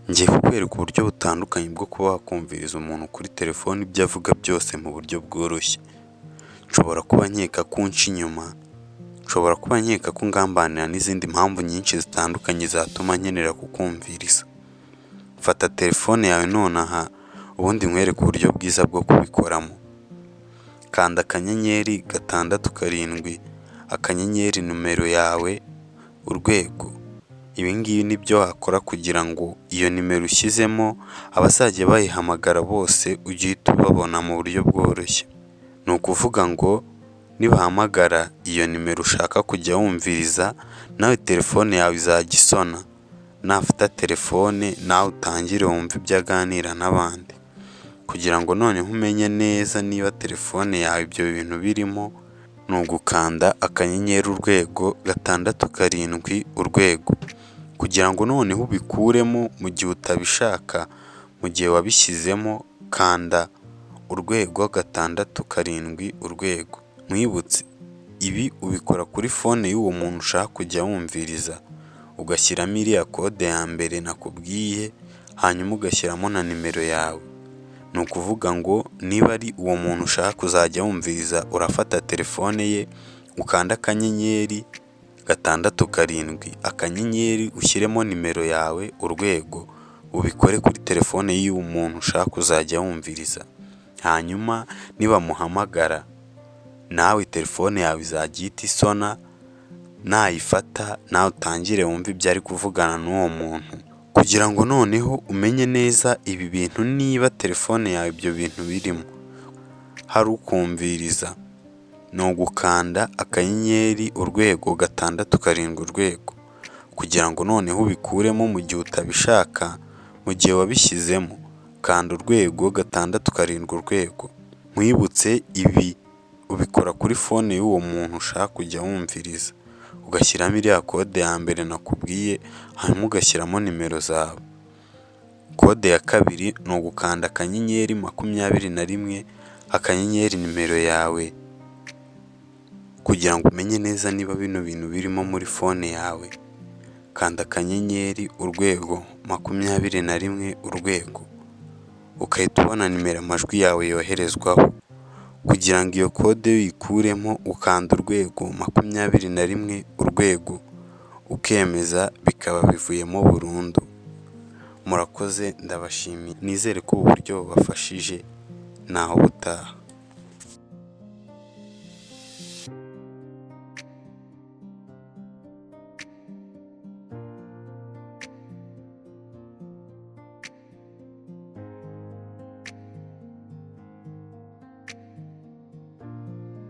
Ngiye kukwereka uburyo butandukanye bwo kuba wakumviriza umuntu kuri telefone ibyo avuga byose mu buryo bworoshye. Nshobora kuba nkeka ko unca inyuma, nshobora kuba nkeka ko ungambanira n'izindi mpamvu nyinshi zitandukanye zatuma nkenera kukumviriza. Fata telefone yawe nonaha ubundi nkwereke uburyo bwiza bwo kubikoramo. Kanda akanyenyeri 6 akanyenyeri nimero yawe urwego. Ibi ngibi ni byo wakora kugira ngo iyo nimero ushyizemo abazajya bayihamagara bose ujye uhita ubabona mu buryo bworoshye. Ni ukuvuga ngo nibahamagara iyo nimero ushaka kujya wumviriza, nawe telefone yawe izajya isona. Nafata telefone nawe utangire wumve ibyo aganira n'abandi. Kugira ngo noneho umenye neza niba telefone yawe ibyo bintu birimo, ni ugukanda akanyenyeri urwego 6 urwego. Kugira ngo noneho ubikuremo mu gihe utabishaka, mu gihe wabishyizemo kanda urwego 6 urwego. Mwibutse ibi ubikora kuri fone y'uwo muntu ushaka kujya wumviriza, ugashyiramo iriya kode ya mbere nakubwiye, hanyuma ugashyiramo na nimero yawe. Ni ukuvuga ngo niba ari uwo muntu ushaka kuzajya wumviriza, urafata telefone ye ukanda akanyenyeri 6 akanyenyeri ushyiremo nimero yawe urwego, ubikore kuri telefone y'uwo muntu ushaka kuzajya wumviriza. Hanyuma nibamuhamagara nawe telefone yawe izajya ihita isona, nayifata nawe utangire wumve ibyo ari kuvugana n'uwo muntu. Kugira ngo noneho umenye neza ibi bintu niba telefone yawe ibyo bintu birimo hari ukumviriza, ni ugukanda akanyenyeri urwego 6 urwego. Kugira ngo noneho ubikuremo mu gihe utabishaka, mu gihe wabishyizemo kanda urwego 6 urwego. Mwibutse ibi ubikora kuri fone y'uwo muntu ushaka kujya wumviriza, ugashyiramo iriya kode ya mbere nakubwiye, hanyuma ugashyiramo nimero zawe. Kode ya kabiri ni ugukanda akanyenyeri 21 akanyenyeri nimero yawe, kugira ngo umenye neza niba bino bintu birimo muri fone yawe. Kanda akanyenyeri urwego 21 urwego, ukahita ubona nimero amajwi yawe yoherezwaho. Kugira ngo iyo kode uyikuremo ukanda urwego 21 urwego, ukemeza bikaba bivuyemo burundu. Murakoze, ndabashimiye, nizere ko ubu buryo bubafashije. Naho ubutaha.